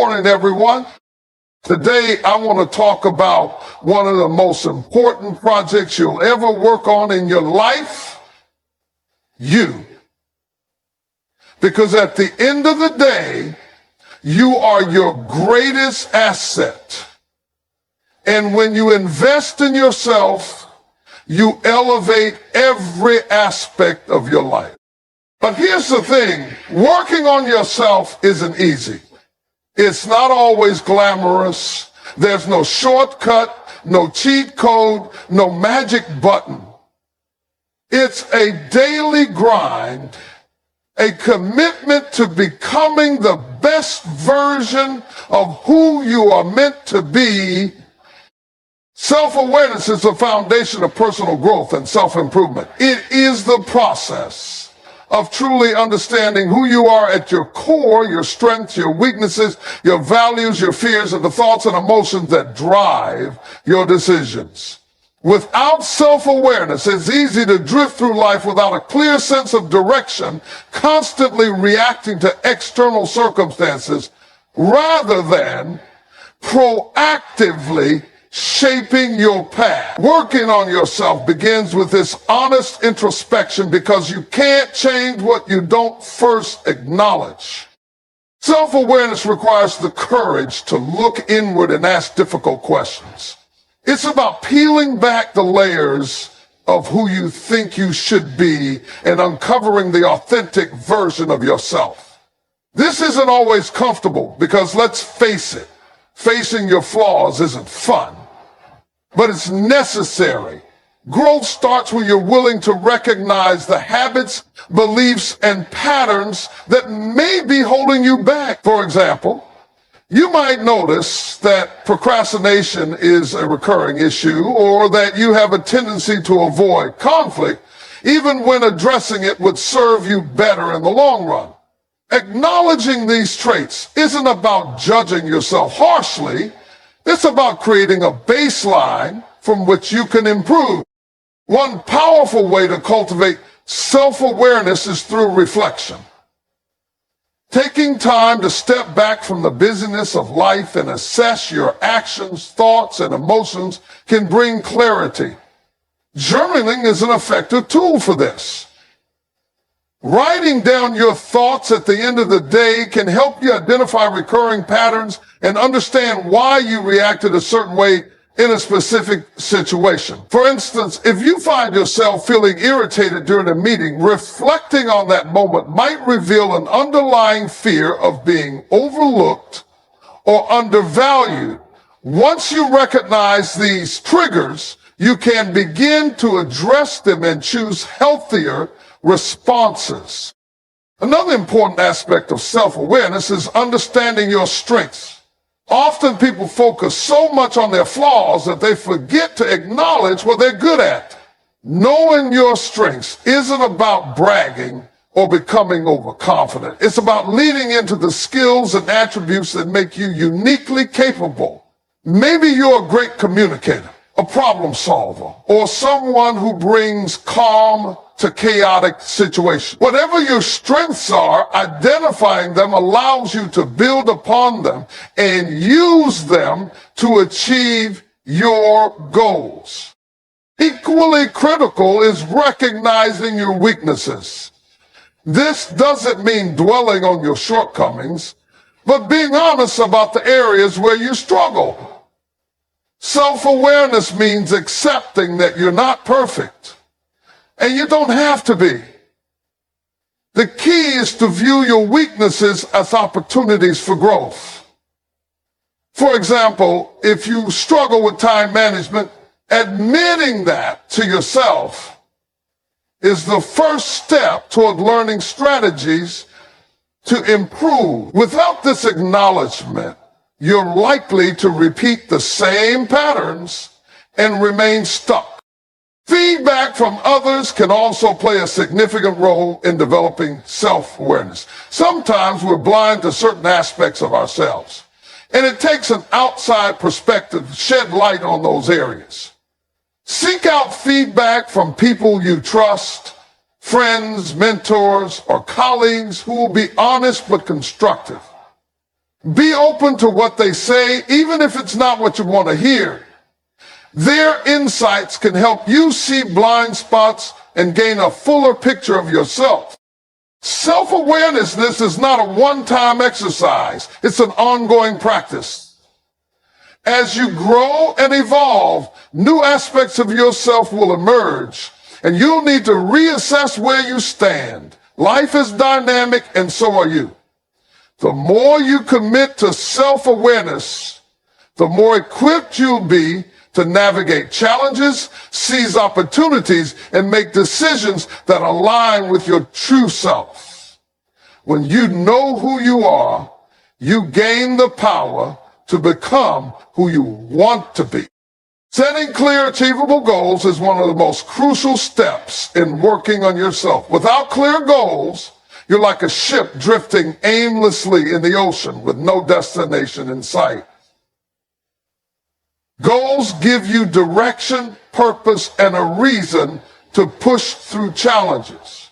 morning, everyone. Today, I want to talk about one of the most important projects you'll ever work on in your life, you. Because at the end of the day, you are your greatest asset. And when you invest in yourself, you elevate every aspect of your life. But here's the thing, working on yourself isn't easy. It's not always glamorous. There's no shortcut, no cheat code, no magic button. It's a daily grind, a commitment to becoming the best version of who you are meant to be. Self-awareness is the foundation of personal growth and self-improvement. It is the process of truly understanding who you are at your core, your strengths, your weaknesses, your values, your fears, and the thoughts and emotions that drive your decisions. Without self-awareness, it's easy to drift through life without a clear sense of direction, constantly reacting to external circumstances rather than proactively shaping your path. Working on yourself begins with this honest introspection because you can't change what you don't first acknowledge. Self-awareness requires the courage to look inward and ask difficult questions. It's about peeling back the layers of who you think you should be and uncovering the authentic version of yourself. This isn't always comfortable because let's face it, facing your flaws isn't fun. But it's necessary. Growth starts when you're willing to recognize the habits, beliefs, and patterns that may be holding you back. For example, you might notice that procrastination is a recurring issue or that you have a tendency to avoid conflict, even when addressing it would serve you better in the long run. Acknowledging these traits isn't about judging yourself harshly. It's about creating a baseline from which you can improve. One powerful way to cultivate self-awareness is through reflection. Taking time to step back from the busyness of life and assess your actions, thoughts, and emotions can bring clarity. Journaling is an effective tool for this. Writing down your thoughts at the end of the day can help you identify recurring patterns and understand why you reacted a certain way in a specific situation. For instance, if you find yourself feeling irritated during a meeting, reflecting on that moment might reveal an underlying fear of being overlooked or undervalued. Once you recognize these triggers, you can begin to address them and choose healthier responses. Another important aspect of self-awareness is understanding your strengths. Often people focus so much on their flaws that they forget to acknowledge what they're good at. Knowing your strengths isn't about bragging or becoming overconfident. It's about leaning into the skills and attributes that make you uniquely capable. Maybe you're a great communicator, a problem solver, or someone who brings calm to chaotic situations. Whatever your strengths are, identifying them allows you to build upon them and use them to achieve your goals. Equally critical is recognizing your weaknesses. This doesn't mean dwelling on your shortcomings, but being honest about the areas where you struggle. Self-awareness means accepting that you're not perfect. And you don't have to be. The key is to view your weaknesses as opportunities for growth. For example, if you struggle with time management, admitting that to yourself is the first step toward learning strategies to improve. Without this acknowledgement, you're likely to repeat the same patterns and remain stuck. Feedback from others can also play a significant role in developing self-awareness. Sometimes we're blind to certain aspects of ourselves, and it takes an outside perspective to shed light on those areas. Seek out feedback from people you trust, friends, mentors, or colleagues who will be honest but constructive. Be open to what they say, even if it's not what you want to hear. Their insights can help you see blind spots and gain a fuller picture of yourself. Self-awareness, this is not a one-time exercise. It's an ongoing practice. As you grow and evolve, new aspects of yourself will emerge, and you'll need to reassess where you stand. Life is dynamic, and so are you. The more you commit to self-awareness, the more equipped you'll be to navigate challenges, seize opportunities, and make decisions that align with your true self. When you know who you are, you gain the power to become who you want to be. Setting clear, achievable goals is one of the most crucial steps in working on yourself. Without clear goals, you're like a ship drifting aimlessly in the ocean with no destination in sight. Goals give you direction, purpose, and a reason to push through challenges.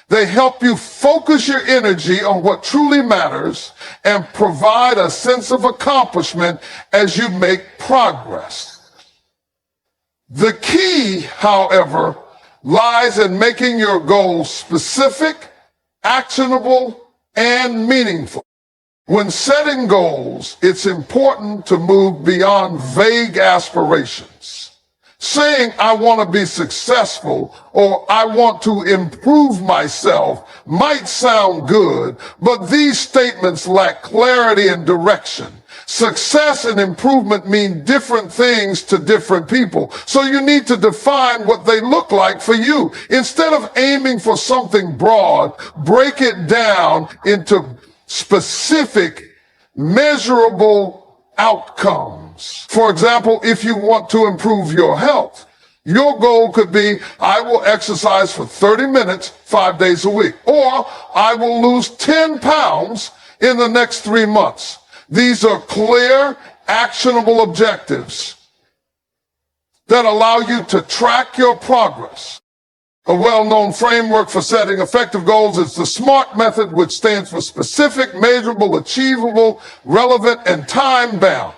They help you focus your energy on what truly matters and provide a sense of accomplishment as you make progress. The key, however, lies in making your goals specific, actionable, and meaningful. When setting goals, it's important to move beyond vague aspirations. Saying, I want to be successful or I want to improve myself might sound good, but these statements lack clarity and direction. Success and improvement mean different things to different people, so you need to define what they look like for you. Instead of aiming for something broad, break it down into specific, measurable outcomes. For example, if you want to improve your health, your goal could be, I will exercise for 30 minutes, 5 days a week, or I will lose 10 pounds in the next 3 months. These are clear, actionable objectives that allow you to track your progress. A well-known framework for setting effective goals is the SMART method, which stands for specific, measurable, achievable, relevant, and time-bound.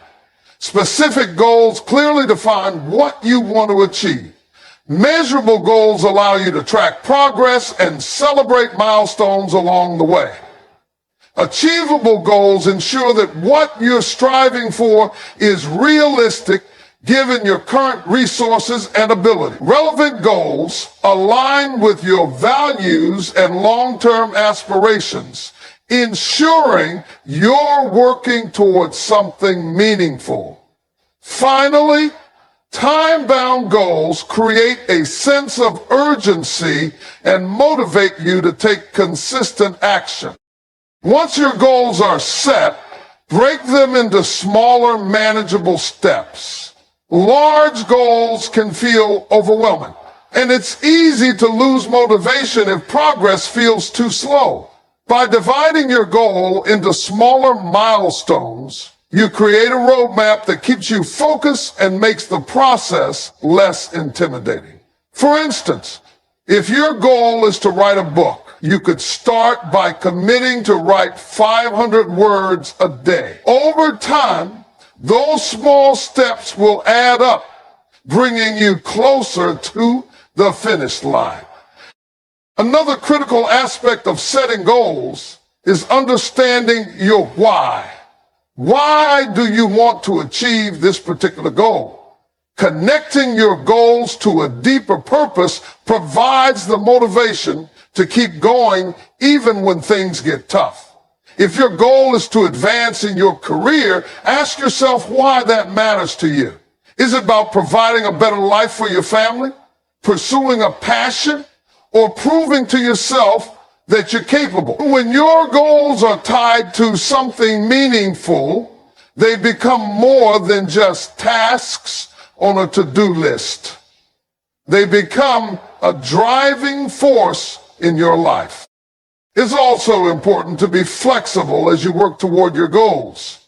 Specific goals clearly define what you want to achieve. Measurable goals allow you to track progress and celebrate milestones along the way. Achievable goals ensure that what you're striving for is realistic given your current resources and ability. Relevant goals align with your values and long-term aspirations, ensuring you're working towards something meaningful. Finally, time-bound goals create a sense of urgency and motivate you to take consistent action. Once your goals are set, break them into smaller, manageable steps. Large goals can feel overwhelming, and it's easy to lose motivation if progress feels too slow. By dividing your goal into smaller milestones, you create a roadmap that keeps you focused and makes the process less intimidating. For instance, if your goal is to write a book, you could start by committing to write 500 words a day. Over time, those small steps will add up, bringing you closer to the finish line. Another critical aspect of setting goals is understanding your why. Why do you want to achieve this particular goal? Connecting your goals to a deeper purpose provides the motivation to keep going even when things get tough. If your goal is to advance in your career, ask yourself why that matters to you. Is it about providing a better life for your family, pursuing a passion, or proving to yourself that you're capable? When your goals are tied to something meaningful, they become more than just tasks on a to-do list. They become a driving force in your life. It's also important to be flexible as you work toward your goals.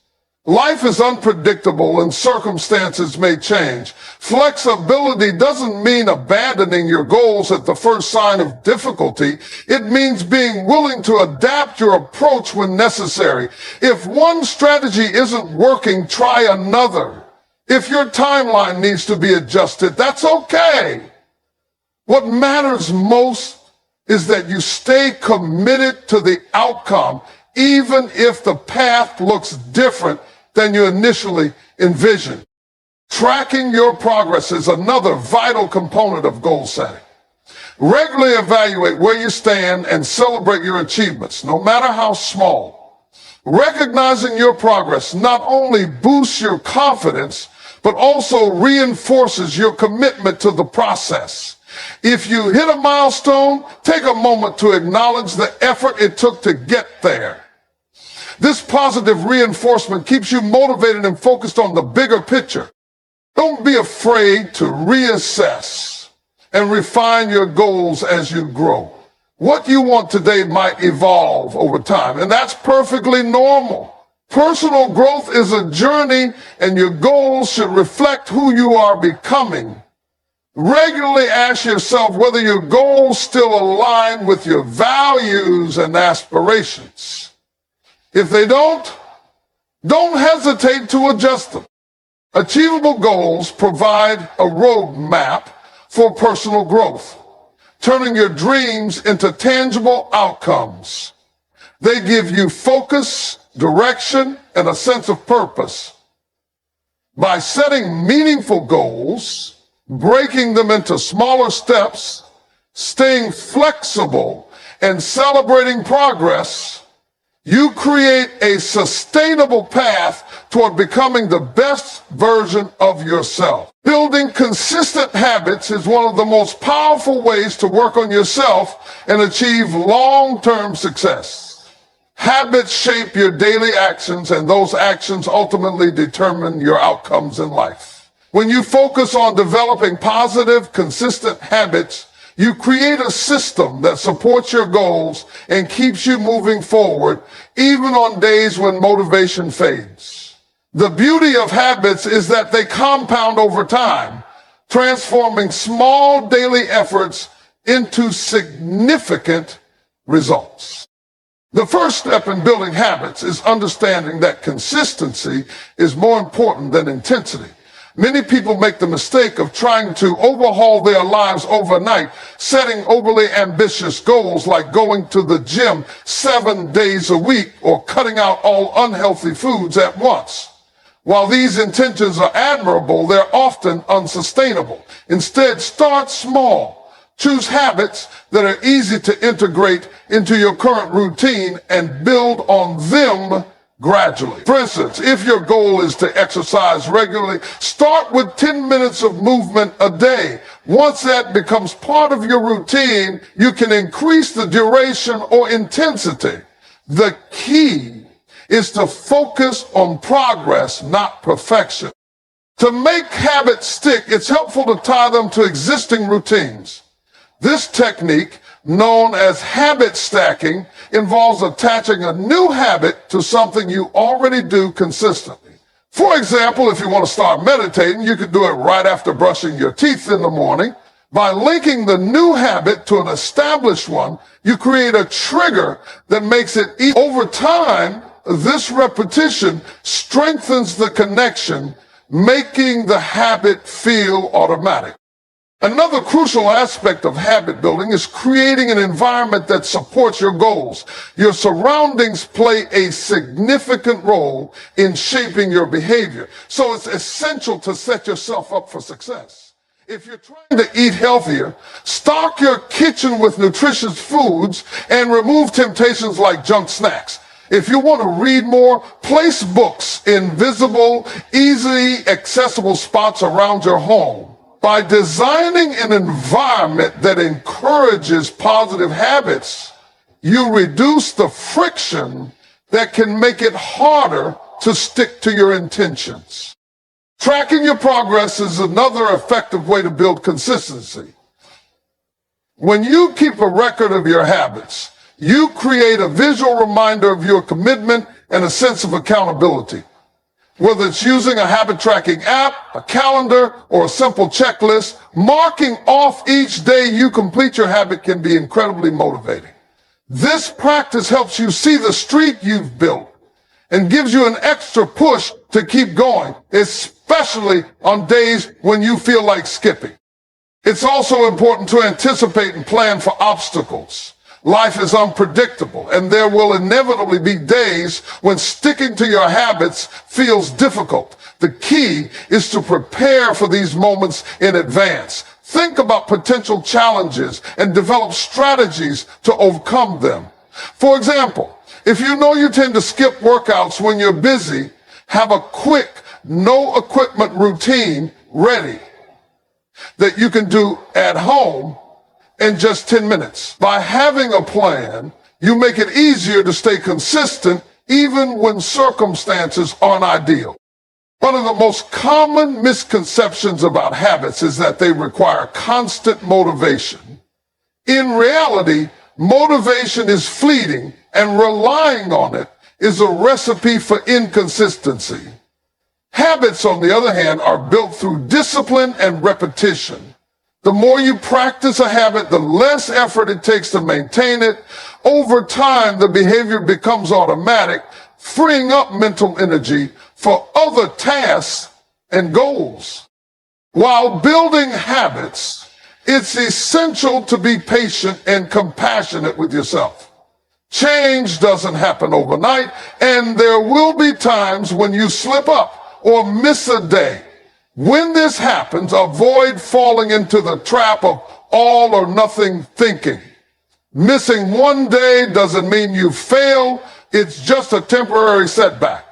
Life is unpredictable and circumstances may change. Flexibility doesn't mean abandoning your goals at the first sign of difficulty. It means being willing to adapt your approach when necessary. If one strategy isn't working, try another. If your timeline needs to be adjusted, that's okay. What matters most is that you stay committed to the outcome, even if the path looks different than you initially envisioned. Tracking your progress is another vital component of goal setting. Regularly evaluate where you stand and celebrate your achievements, no matter how small. Recognizing your progress not only boosts your confidence, but also reinforces your commitment to the process. If you hit a milestone, take a moment to acknowledge the effort it took to get there. This positive reinforcement keeps you motivated and focused on the bigger picture. Don't be afraid to reassess and refine your goals as you grow. What you want today might evolve over time, and that's perfectly normal. Personal growth is a journey, and your goals should reflect who you are becoming. Regularly ask yourself whether your goals still align with your values and aspirations. If they don't hesitate to adjust them. Achievable goals provide a roadmap for personal growth, turning your dreams into tangible outcomes. They give you focus, direction, and a sense of purpose. By setting meaningful goals, breaking them into smaller steps, staying flexible, and celebrating progress, you create a sustainable path toward becoming the best version of yourself. Building consistent habits is one of the most powerful ways to work on yourself and achieve long-term success. Habits shape your daily actions, and those actions ultimately determine your outcomes in life. When you focus on developing positive, consistent habits, you create a system that supports your goals and keeps you moving forward, even on days when motivation fades. The beauty of habits is that they compound over time, transforming small daily efforts into significant results. The first step in building habits is understanding that consistency is more important than intensity. Many people make the mistake of trying to overhaul their lives overnight, setting overly ambitious goals like going to the gym 7 days a week or cutting out all unhealthy foods at once. While these intentions are admirable, they're often unsustainable. Instead, start small. Choose habits that are easy to integrate into your current routine and build on them gradually. For instance, if your goal is to exercise regularly, start with 10 minutes of movement a day. Once that becomes part of your routine, you can increase the duration or intensity. The key is to focus on progress, not perfection. To make habits stick, it's helpful to tie them to existing routines. This technique, known as habit stacking, involves attaching a new habit to something you already do consistently. For example, if you want to start meditating, you could do it right after brushing your teeth in the morning. By linking the new habit to an established one, you create a trigger that makes it easy. Over time, this repetition strengthens the connection, making the habit feel automatic. Another crucial aspect of habit building is creating an environment that supports your goals. Your surroundings play a significant role in shaping your behavior, so it's essential to set yourself up for success. If you're trying to eat healthier, stock your kitchen with nutritious foods and remove temptations like junk snacks. If you want to read more, place books in visible, easily accessible spots around your home. By designing an environment that encourages positive habits, you reduce the friction that can make it harder to stick to your intentions. Tracking your progress is another effective way to build consistency. When you keep a record of your habits, you create a visual reminder of your commitment and a sense of accountability. Whether it's using a habit tracking app, a calendar, or a simple checklist, marking off each day you complete your habit can be incredibly motivating. This practice helps you see the streak you've built and gives you an extra push to keep going, especially on days when you feel like skipping. It's also important to anticipate and plan for obstacles. Life is unpredictable, and there will inevitably be days when sticking to your habits feels difficult. The key is to prepare for these moments in advance. Think about potential challenges and develop strategies to overcome them. For example, if you know you tend to skip workouts when you're busy, have a quick, no equipment routine ready that you can do at home in just 10 minutes. By having a plan, you make it easier to stay consistent even when circumstances aren't ideal. One of the most common misconceptions about habits is that they require constant motivation. In reality, motivation is fleeting, and relying on it is a recipe for inconsistency. Habits, on the other hand, are built through discipline and repetition. The more you practice a habit, the less effort it takes to maintain it. Over time, the behavior becomes automatic, freeing up mental energy for other tasks and goals. While building habits, it's essential to be patient and compassionate with yourself. Change doesn't happen overnight, and there will be times when you slip up or miss a day. When this happens, avoid falling into the trap of all or nothing thinking. Missing one day doesn't mean you fail. It's just a temporary setback.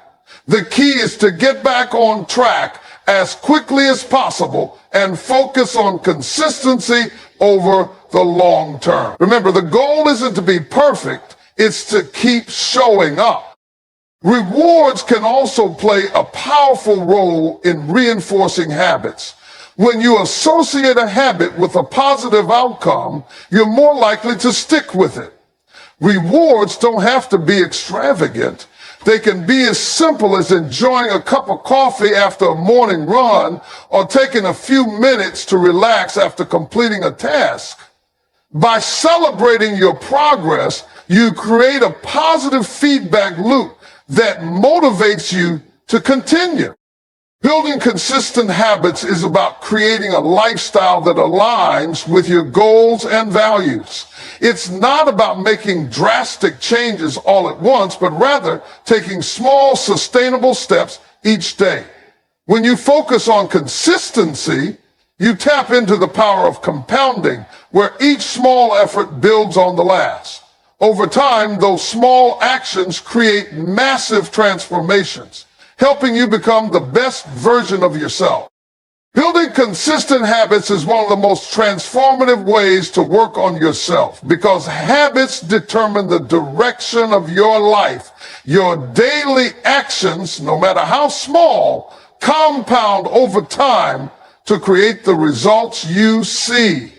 The key is to get back on track as quickly as possible and focus on consistency over the long term. Remember, the goal isn't to be perfect. It's to keep showing up. Rewards can also play a powerful role in reinforcing habits. When you associate a habit with a positive outcome, you're more likely to stick with it. Rewards don't have to be extravagant. They can be as simple as enjoying a cup of coffee after a morning run or taking a few minutes to relax after completing a task. By celebrating your progress, you create a positive feedback loop that motivates you to continue. Building consistent habits is about creating a lifestyle that aligns with your goals and values. It's not about making drastic changes all at once, but rather taking small, sustainable steps each day. When you focus on consistency, you tap into the power of compounding, where each small effort builds on the last. Over time, those small actions create massive transformations, helping you become the best version of yourself. Building consistent habits is one of the most transformative ways to work on yourself because habits determine the direction of your life. Your daily actions, no matter how small, compound over time to create the results you see.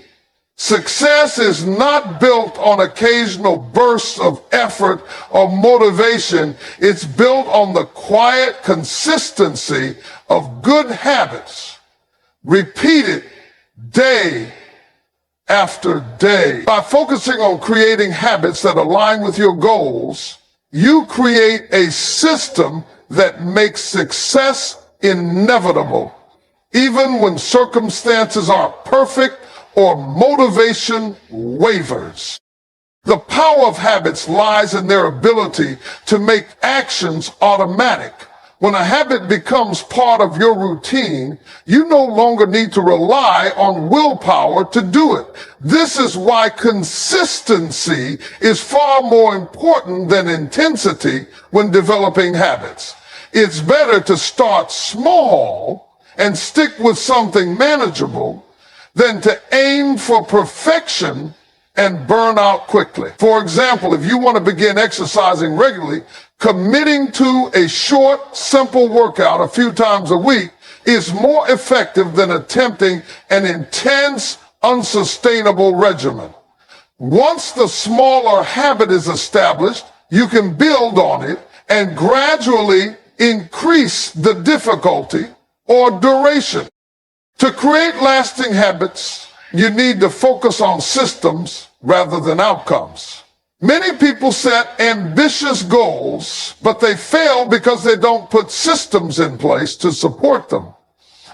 Success is not built on occasional bursts of effort or motivation. It's built on the quiet consistency of good habits, repeated day after day. By focusing on creating habits that align with your goals, you create a system that makes success inevitable, even when circumstances aren't perfect or motivation wavers. The power of habits lies in their ability to make actions automatic. When a habit becomes part of your routine, you no longer need to rely on willpower to do it. This is why consistency is far more important than intensity when developing habits. It's better to start small and stick with something manageable than to aim for perfection and burn out quickly. For example, if you want to begin exercising regularly, committing to a short, simple workout a few times a week is more effective than attempting an intense, unsustainable regimen. Once the smaller habit is established, you can build on it and gradually increase the difficulty or duration. To create lasting habits, you need to focus on systems rather than outcomes. Many people set ambitious goals, but they fail because they don't put systems in place to support them.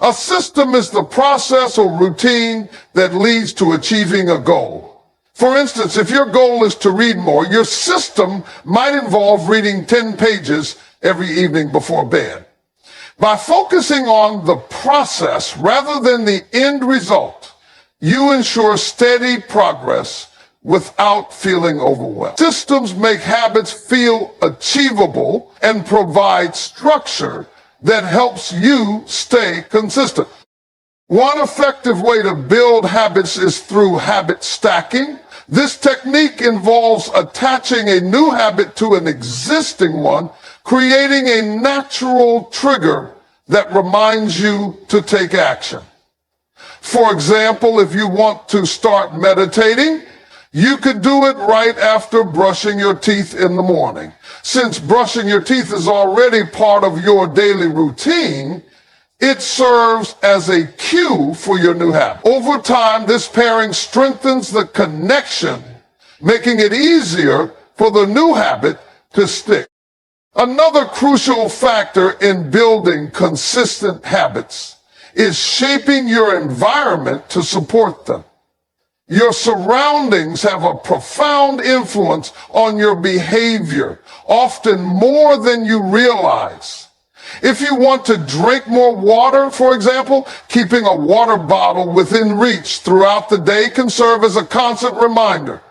A system is the process or routine that leads to achieving a goal. For instance, if your goal is to read more, your system might involve reading 10 pages every evening before bed. By focusing on the process rather than the end result, you ensure steady progress without feeling overwhelmed. Systems make habits feel achievable and provide structure that helps you stay consistent. One effective way to build habits is through habit stacking. This technique involves attaching a new habit to an existing one, creating a natural trigger that reminds you to take action. For example, if you want to start meditating, you could do it right after brushing your teeth in the morning. Since brushing your teeth is already part of your daily routine, it serves as a cue for your new habit. Over time, this pairing strengthens the connection, making it easier for the new habit to stick. Another crucial factor in building consistent habits is shaping your environment to support them. Your surroundings have a profound influence on your behavior, often more than you realize. If you want to drink more water, for example, keeping a water bottle within reach throughout the day can serve as a constant reminder.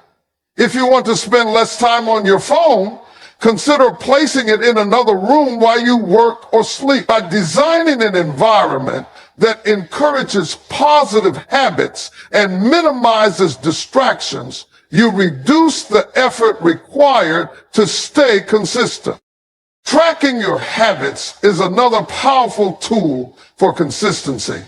If you want to spend less time on your phone, consider placing it in another room while you work or sleep. By designing an environment that encourages positive habits and minimizes distractions, you reduce the effort required to stay consistent. Tracking your habits is another powerful tool for consistency.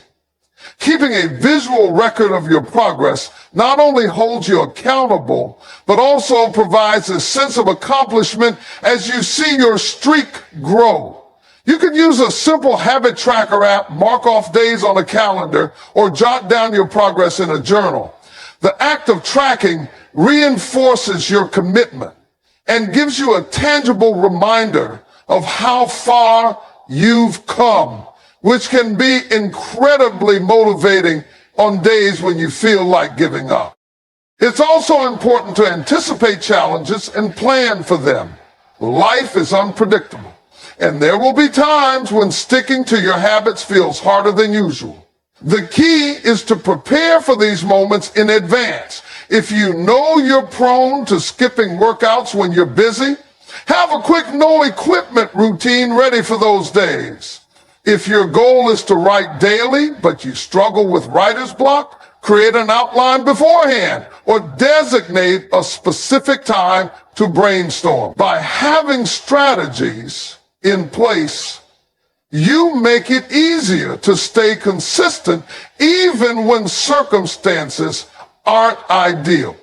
Keeping a visual record of your progress not only holds you accountable, but also provides a sense of accomplishment as you see your streak grow. You can use a simple habit tracker app, mark off days on a calendar, or jot down your progress in a journal. The act of tracking reinforces your commitment and gives you a tangible reminder of how far you've come, which can be incredibly motivating on days when you feel like giving up. It's also important to anticipate challenges and plan for them. Life is unpredictable, and there will be times when sticking to your habits feels harder than usual. The key is to prepare for these moments in advance. If you know you're prone to skipping workouts when you're busy, have a quick no equipment routine ready for those days. If your goal is to write daily, but you struggle with writer's block, create an outline beforehand or designate a specific time to brainstorm. By having strategies in place, you make it easier to stay consistent even when circumstances aren't ideal.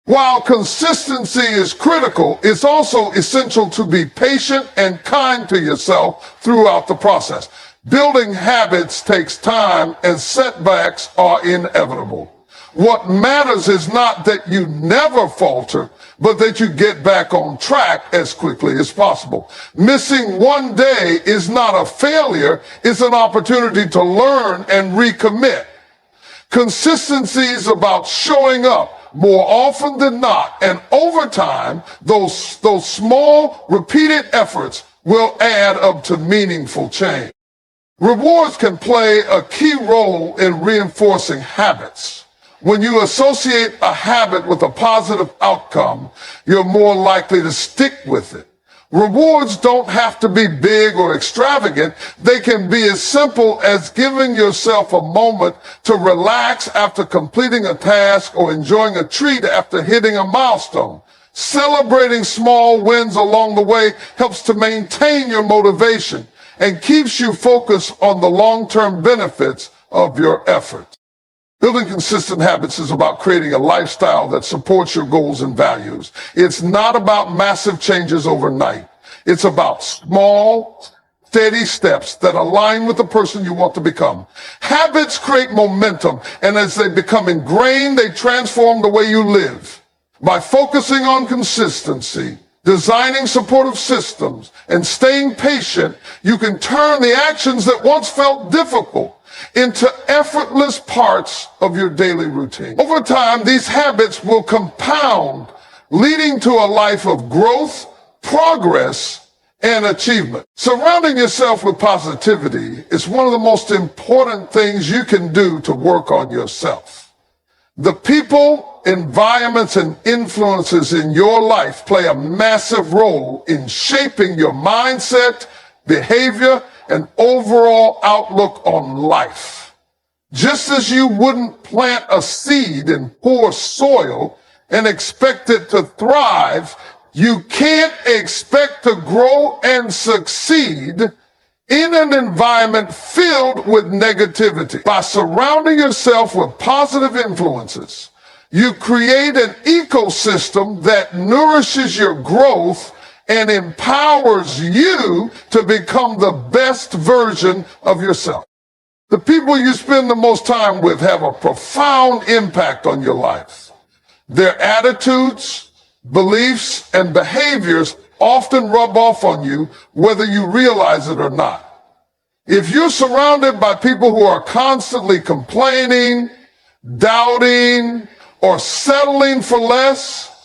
While consistency is critical, it's also essential to be patient and kind to yourself throughout the process. Building habits takes time and setbacks are inevitable. What matters is not that you never falter, but that you get back on track as quickly as possible. Missing one day is not a failure, it's an opportunity to learn and recommit. Consistency is about showing up more often than not, and over time, those small, repeated efforts will add up to meaningful change. Rewards can play a key role in reinforcing habits. When you associate a habit with a positive outcome, you're more likely to stick with it. Rewards don't have to be big or extravagant. They can be as simple as giving yourself a moment to relax after completing a task or enjoying a treat after hitting a milestone. Celebrating small wins along the way helps to maintain your motivation and keeps you focused on the long-term benefits of your efforts. Building consistent habits is about creating a lifestyle that supports your goals and values. It's not about massive changes overnight. It's about small, steady steps that align with the person you want to become. Habits create momentum, and as they become ingrained, they transform the way you live. By focusing on consistency, designing supportive systems, and staying patient, you can turn the actions that once felt difficult into effortless parts of your daily routine. Over time, these habits will compound, leading to a life of growth, progress, and achievement. Surrounding yourself with positivity is one of the most important things you can do to work on yourself. The people, environments, and influences in your life play a massive role in shaping your mindset, behavior, and overall outlook on life. Just as you wouldn't plant a seed in poor soil and expect it to thrive, you can't expect to grow and succeed in an environment filled with negativity. By surrounding yourself with positive influences, you create an ecosystem that nourishes your growth and empowers you to become the best version of yourself. The people you spend the most time with have a profound impact on your life. Their attitudes, beliefs, and behaviors often rub off on you, whether you realize it or not. If you're surrounded by people who are constantly complaining, doubting, or settling for less,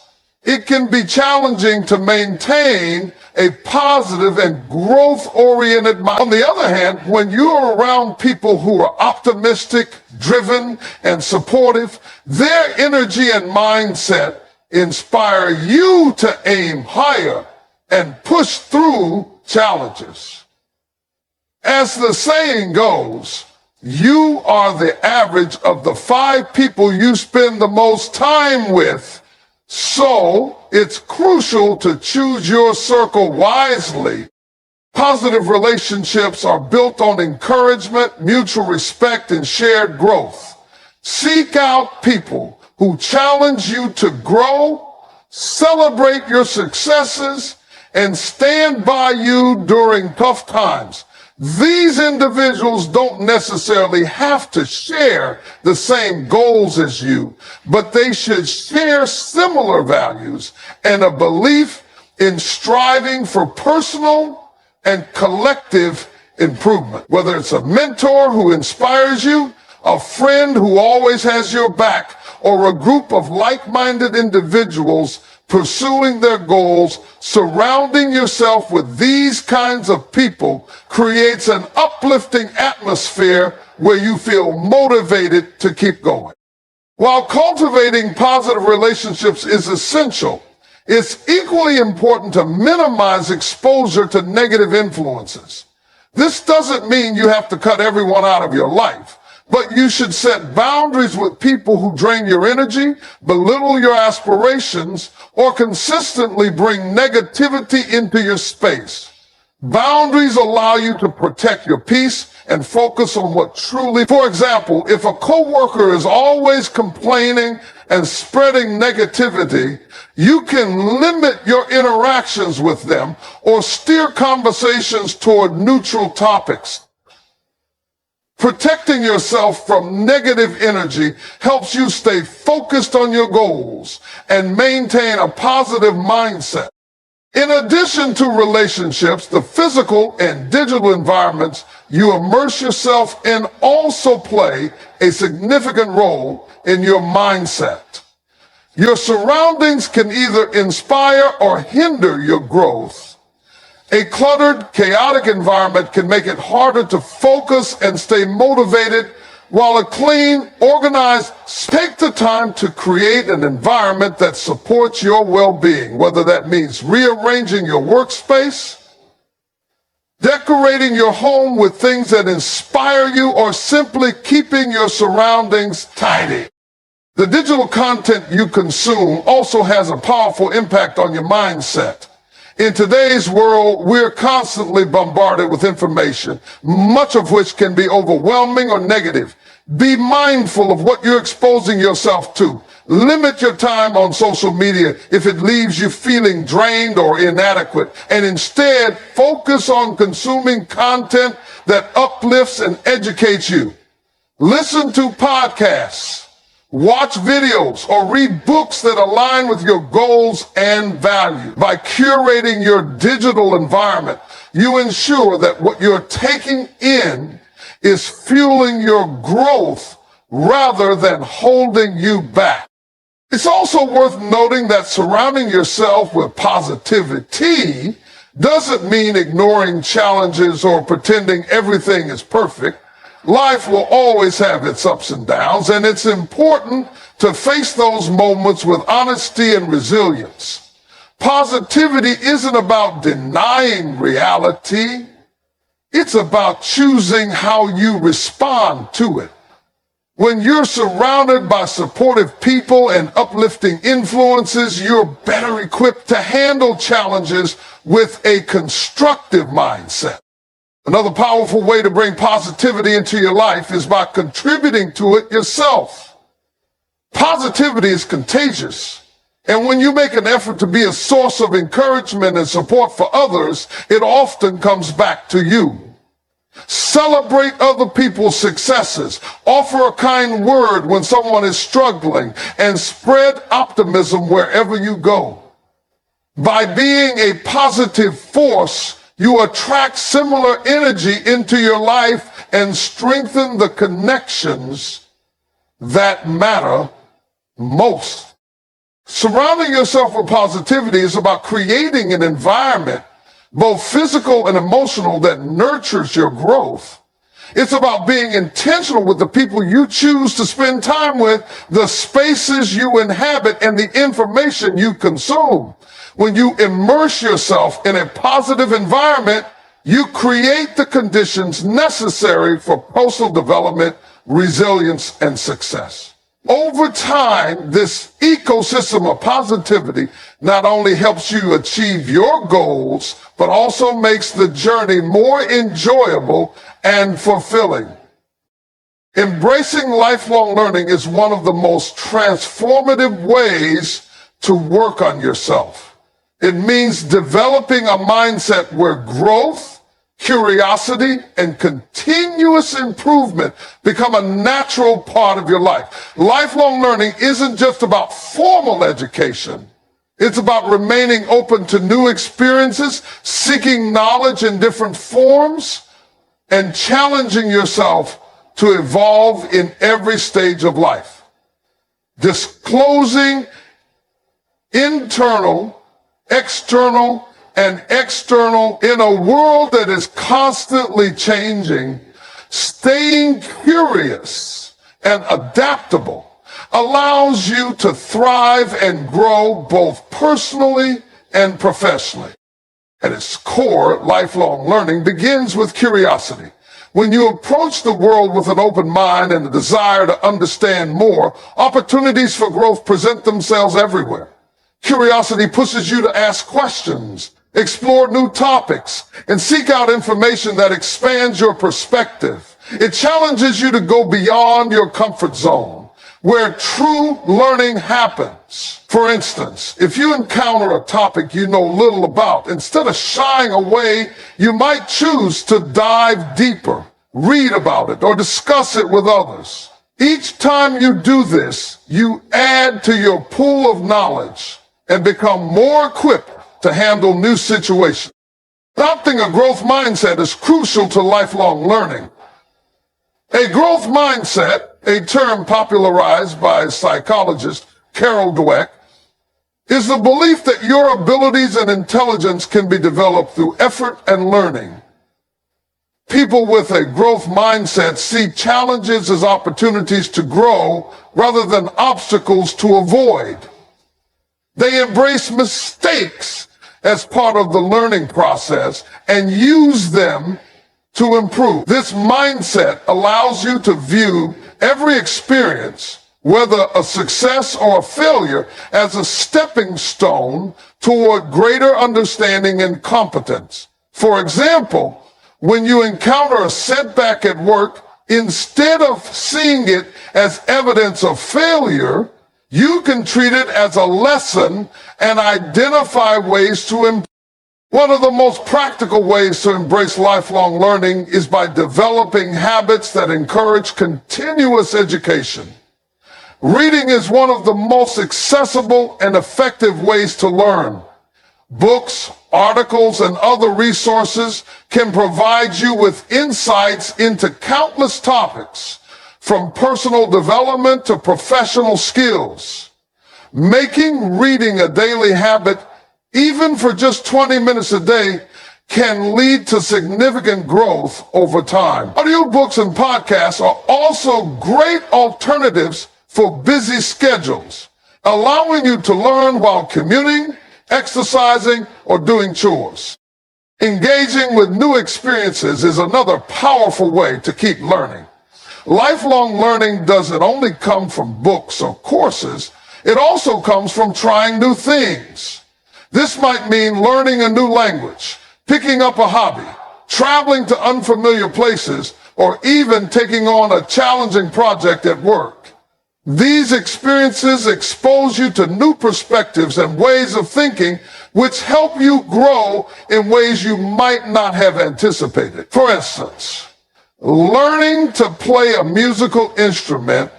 it can be challenging to maintain a positive and growth-oriented mind. On the other hand, when you're around people who are optimistic, driven, and supportive, their energy and mindset inspire you to aim higher and push through challenges. As the saying goes, you are the average of the 5 people you spend the most time with. So it's crucial to choose your circle wisely. Positive relationships are built on encouragement, mutual respect, and shared growth. Seek out people who challenge you to grow, celebrate your successes, and stand by you during tough times. These individuals don't necessarily have to share the same goals as you, but they should share similar values and a belief in striving for personal and collective improvement. Whether it's a mentor who inspires you, a friend who always has your back, or a group of like-minded individuals pursuing their goals, surrounding yourself with these kinds of people creates an uplifting atmosphere where you feel motivated to keep going. While cultivating positive relationships is essential, it's equally important to minimize exposure to negative influences. This doesn't mean you have to cut everyone out of your life, but you should set boundaries with people who drain your energy, belittle your aspirations, or consistently bring negativity into your space. Boundaries allow you to protect your peace and focus on what truly, for example, if a coworker is always complaining and spreading negativity, you can limit your interactions with them or steer conversations toward neutral topics. Protecting yourself from negative energy helps you stay focused on your goals and maintain a positive mindset. In addition to relationships, the physical and digital environments you immerse yourself in also play a significant role in your mindset. Your surroundings can either inspire or hinder your growth. A cluttered, chaotic environment can make it harder to focus and stay motivated, while a clean, organized, take the time to create an environment that supports your well-being, whether that means rearranging your workspace, decorating your home with things that inspire you, or simply keeping your surroundings tidy. The digital content you consume also has a powerful impact on your mindset. In today's world, we're constantly bombarded with information, much of which can be overwhelming or negative. Be mindful of what you're exposing yourself to. Limit your time on social media if it leaves you feeling drained or inadequate, and instead focus on consuming content that uplifts and educates you. Listen to podcasts, watch videos, or read books that align with your goals and values. By curating your digital environment, you ensure that what you're taking in is fueling your growth rather than holding you back. It's also worth noting that surrounding yourself with positivity doesn't mean ignoring challenges or pretending everything is perfect. Life will always have its ups and downs, and it's important to face those moments with honesty and resilience. Positivity isn't about denying reality. It's about choosing how you respond to it. When you're surrounded by supportive people and uplifting influences, you're better equipped to handle challenges with a constructive mindset. Another powerful way to bring positivity into your life is by contributing to it yourself. Positivity is contagious, and when you make an effort to be a source of encouragement and support for others, it often comes back to you. Celebrate other people's successes, offer a kind word when someone is struggling, and spread optimism wherever you go. By being a positive force, you attract similar energy into your life and strengthen the connections that matter most. Surrounding yourself with positivity is about creating an environment, both physical and emotional, that nurtures your growth. It's about being intentional with the people you choose to spend time with, the spaces you inhabit, and the information you consume. When you immerse yourself in a positive environment, you create the conditions necessary for personal development, resilience, and success. Over time, this ecosystem of positivity not only helps you achieve your goals, but also makes the journey more enjoyable and fulfilling. Embracing lifelong learning is one of the most transformative ways to work on yourself. It means developing a mindset where growth, curiosity, and continuous improvement become a natural part of your life. Lifelong learning isn't just about formal education. It's about remaining open to new experiences, seeking knowledge in different forms, and challenging yourself to evolve in every stage of life. Disclosing internal, external, and external in a world that is constantly changing, staying curious and adaptable allows you to thrive and grow both personally and professionally. At its core, lifelong learning begins with curiosity. When you approach the world with an open mind and a desire to understand more, opportunities for growth present themselves everywhere. Curiosity pushes you to ask questions, explore new topics, and seek out information that expands your perspective. It challenges you to go beyond your comfort zone, where true learning happens. For instance, if you encounter a topic you know little about, instead of shying away, you might choose to dive deeper, read about it, or discuss it with others. Each time you do this, you add to your pool of knowledge and become more equipped to handle new situations. Adopting a growth mindset is crucial to lifelong learning. A growth mindset, a term popularized by psychologist Carol Dweck, is the belief that your abilities and intelligence can be developed through effort and learning. People with a growth mindset see challenges as opportunities to grow rather than obstacles to avoid. They embrace mistakes as part of the learning process and use them to improve. This mindset allows you to view every experience, whether a success or a failure, as a stepping stone toward greater understanding and competence. For example, when you encounter a setback at work, instead of seeing it as evidence of failure, You can treat it as a lesson and identify ways to improve. One of the most practical ways to embrace lifelong learning is by developing habits that encourage continuous education. Reading is one of the most accessible and effective ways to learn. Books, articles, and other resources can provide you with insights into countless topics, from personal development to professional skills. Making reading a daily habit, even for just 20 minutes a day, can lead to significant growth over time. Audiobooks and podcasts are also great alternatives for busy schedules, allowing you to learn while commuting, exercising, or doing chores. Engaging with new experiences is another powerful way to keep learning. Lifelong learning doesn't only come from books or courses, it also comes from trying new things. This might mean learning a new language, picking up a hobby, traveling to unfamiliar places, or even taking on a challenging project at work. These experiences expose you to new perspectives and ways of thinking, which help you grow in ways you might not have anticipated. For instance, learning to play a musical instrument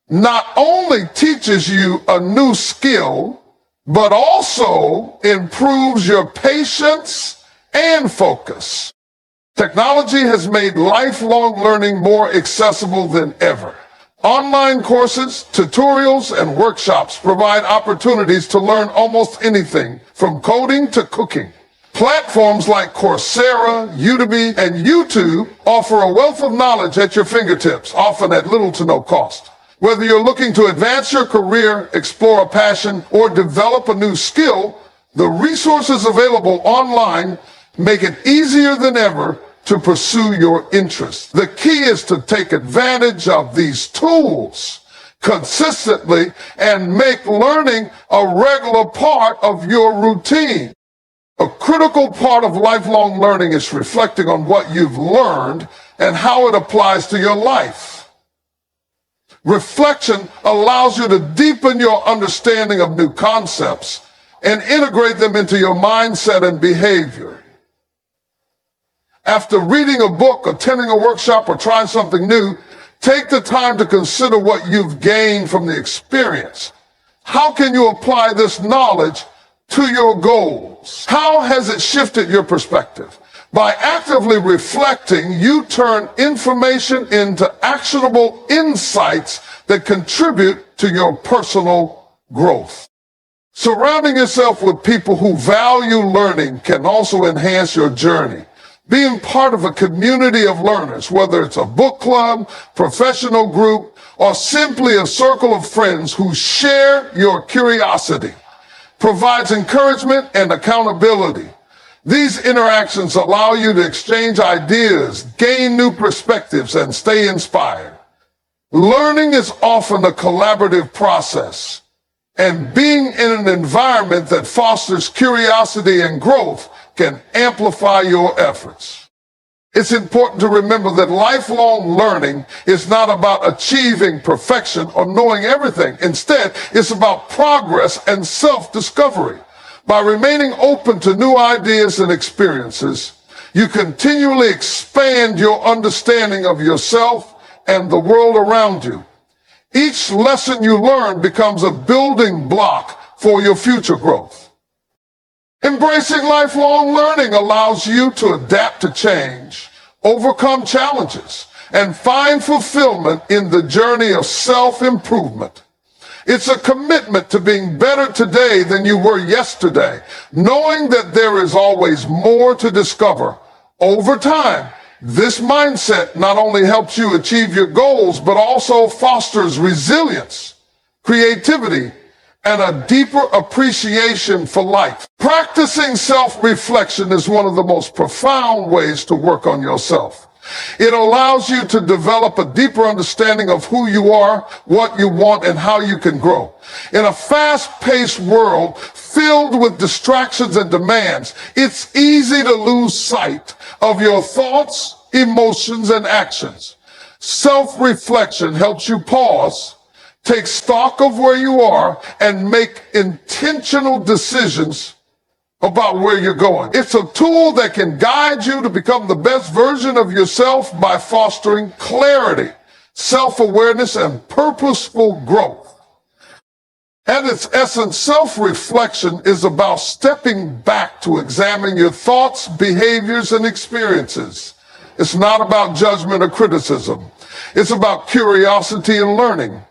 not only teaches you a new skill, but also improves your patience and focus. Technology has made lifelong learning more accessible than ever. Online courses, tutorials, and workshops provide opportunities to learn almost anything, from coding to cooking. Platforms like Coursera, Udemy, and YouTube offer a wealth of knowledge at your fingertips, often at little to no cost. Whether you're looking to advance your career, explore a passion, or develop a new skill, the resources available online make it easier than ever to pursue your interests. The key is to take advantage of these tools consistently and make learning a regular part of your routine. A critical part of lifelong learning is reflecting on what you've learned and how it applies to your life. Reflection allows you to deepen your understanding of new concepts and integrate them into your mindset and behavior. After reading a book, attending a workshop, or trying something new, take the time to consider what you've gained from the experience. How can you apply this knowledge to your goals? How has it shifted your perspective? By actively reflecting, you turn information into actionable insights that contribute to your personal growth. Surrounding yourself with people who value learning can also enhance your journey. Being part of a community of learners, whether it's a book club, professional group, or simply a circle of friends who share your curiosity, provides encouragement and accountability. These interactions allow you to exchange ideas, gain new perspectives, and stay inspired. Learning is often a collaborative process, and being in an environment that fosters curiosity and growth can amplify your efforts. It's important to remember that lifelong learning is not about achieving perfection or knowing everything. Instead, it's about progress and self-discovery. By remaining open to new ideas and experiences, you continually expand your understanding of yourself and the world around you. Each lesson you learn becomes a building block for your future growth. Embracing lifelong learning allows you to adapt to change, overcome challenges, and find fulfillment in the journey of self-improvement. It's a commitment to being better today than you were yesterday, knowing that there is always more to discover. Over time, this mindset not only helps you achieve your goals, but also fosters resilience, creativity, and a deeper appreciation for life. Practicing self-reflection is one of the most profound ways to work on yourself. It allows you to develop a deeper understanding of who you are, what you want, and how you can grow. In a fast-paced world filled with distractions and demands, it's easy to lose sight of your thoughts, emotions, and actions. Self-reflection helps you pause, Take stock of where you are and make intentional decisions about where you're going. It's a tool that can guide you to become the best version of yourself by fostering clarity, self-awareness, and purposeful growth. At its essence, self-reflection is about stepping back to examine your thoughts, behaviors, and experiences. It's not about judgment or criticism. It's about curiosity and learning.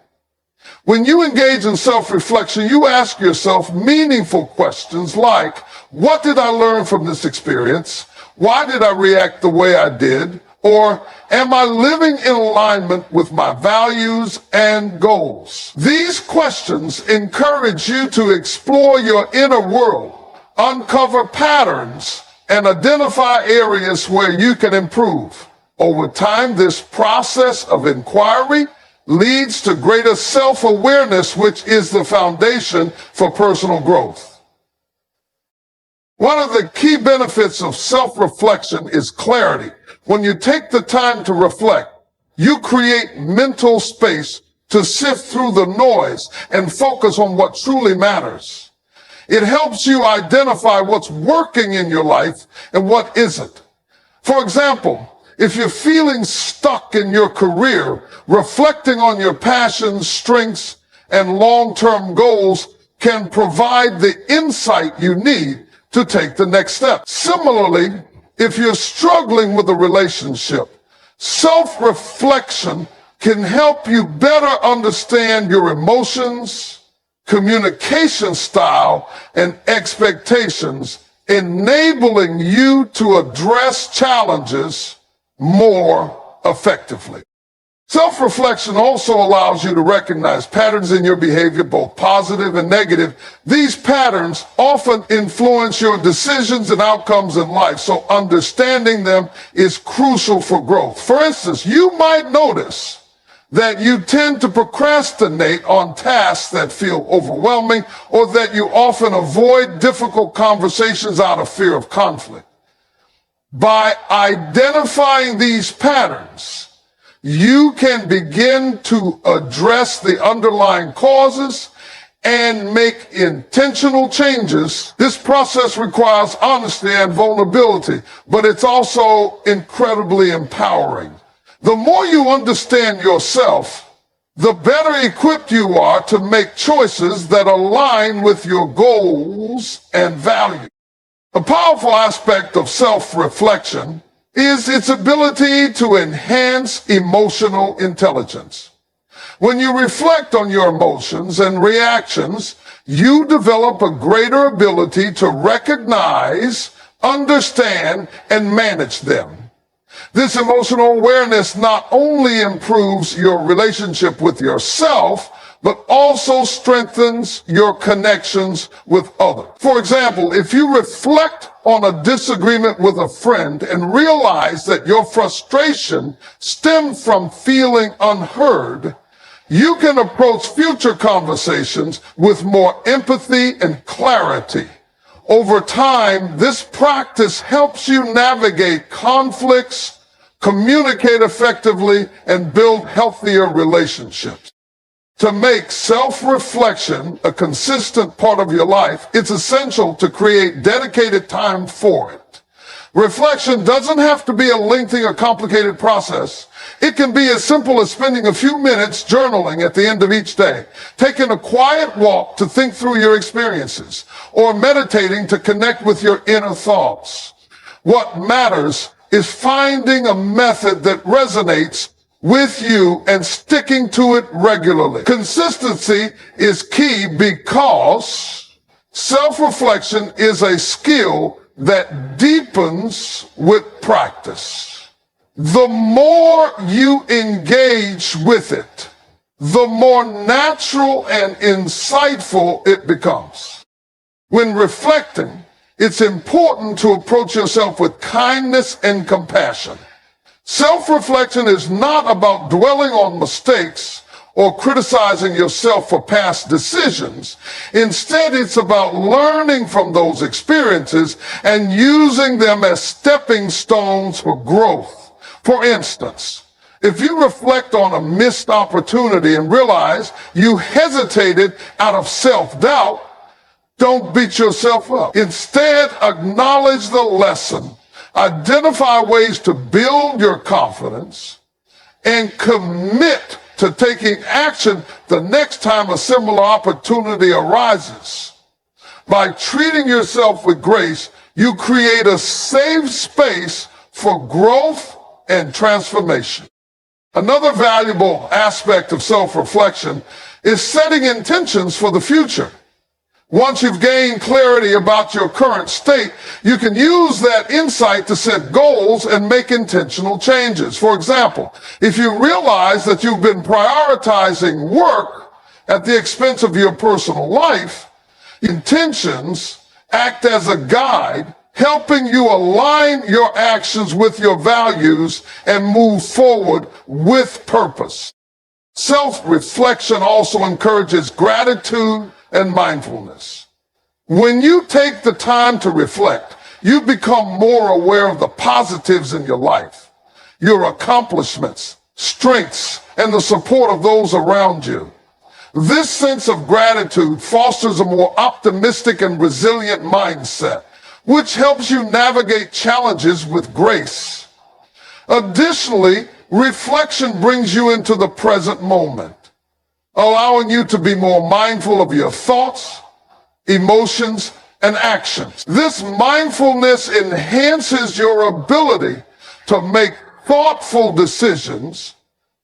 When you engage in self-reflection, you ask yourself meaningful questions like, what did I learn from this experience? Why did I react the way I did? Or am I living in alignment with my values and goals? These questions encourage you to explore your inner world, uncover patterns, and identify areas where you can improve. Over time, this process of inquiry leads to greater self-awareness, which is the foundation for personal growth. One of the key benefits of self-reflection is clarity. When you take the time to reflect, you create mental space to sift through the noise and focus on what truly matters. It helps you identify what's working in your life and what isn't. For example, if you're feeling stuck in your career, reflecting on your passions, strengths, and long-term goals can provide the insight you need to take the next step. Similarly, if you're struggling with a relationship, self-reflection can help you better understand your emotions, communication style, and expectations, enabling you to address challenges more effectively. Self-reflection also allows you to recognize patterns in your behavior, both positive and negative. These patterns often influence your decisions and outcomes in life, so understanding them is crucial for growth. For instance, you might notice that you tend to procrastinate on tasks that feel overwhelming, or that you often avoid difficult conversations out of fear of conflict. By identifying these patterns, you can begin to address the underlying causes and make intentional changes. This process requires honesty and vulnerability, but it's also incredibly empowering. The more you understand yourself, the better equipped you are to make choices that align with your goals and values. A powerful aspect of self-reflection is its ability to enhance emotional intelligence. When you reflect on your emotions and reactions, you develop a greater ability to recognize, understand, and manage them. This emotional awareness not only improves your relationship with yourself, but also strengthens your connections with others. For example, if you reflect on a disagreement with a friend and realize that your frustration stemmed from feeling unheard, you can approach future conversations with more empathy and clarity. Over time, this practice helps you navigate conflicts, communicate effectively, and build healthier relationships. To make self-reflection a consistent part of your life, it's essential to create dedicated time for it. Reflection doesn't have to be a lengthy or complicated process. It can be as simple as spending a few minutes journaling at the end of each day, taking a quiet walk to think through your experiences, or meditating to connect with your inner thoughts. What matters is finding a method that resonates with you and sticking to it regularly. Consistency is key because self-reflection is a skill that deepens with practice. The more you engage with it, the more natural and insightful it becomes. When reflecting, it's important to approach yourself with kindness and compassion. Self-reflection is not about dwelling on mistakes or criticizing yourself for past decisions. Instead, it's about learning from those experiences and using them as stepping stones for growth. For instance, If you reflect on a missed opportunity and realize you hesitated out of self-doubt, don't beat yourself up. Instead, acknowledge the lesson. Identify ways to build your confidence and commit to taking action the next time a similar opportunity arises. By treating yourself with grace, you create a safe space for growth and transformation. Another valuable aspect of self-reflection is setting intentions for the future. Once you've gained clarity about your current state, you can use that insight to set goals and make intentional changes. For example, if you realize that you've been prioritizing work at the expense of your personal life, intentions act as a guide, helping you align your actions with your values and move forward with purpose. Self-reflection also encourages gratitude and mindfulness. When you take the time to reflect, you become more aware of the positives in your life, your accomplishments, strengths, and the support of those around you. This sense of gratitude fosters a more optimistic and resilient mindset, which helps you navigate challenges with grace. Additionally, reflection brings you into the present moment, allowing you to be more mindful of your thoughts, emotions, and actions. This mindfulness enhances your ability to make thoughtful decisions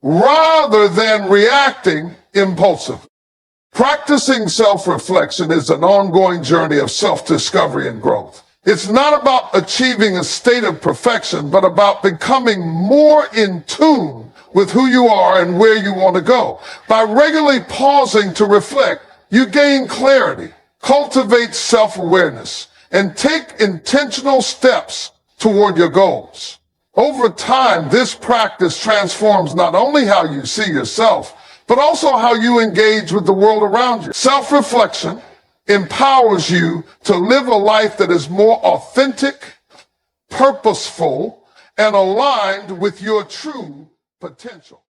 rather than reacting impulsively. Practicing self-reflection is an ongoing journey of self-discovery and growth. It's not about achieving a state of perfection, but about becoming more in tune with who you are and where you want to go. By regularly pausing to reflect, you gain clarity, cultivate self-awareness, and take intentional steps toward your goals. Over time, this practice transforms not only how you see yourself, but also how you engage with the world around you. Self-reflection empowers you to live a life that is more authentic, purposeful, and aligned with your true potential.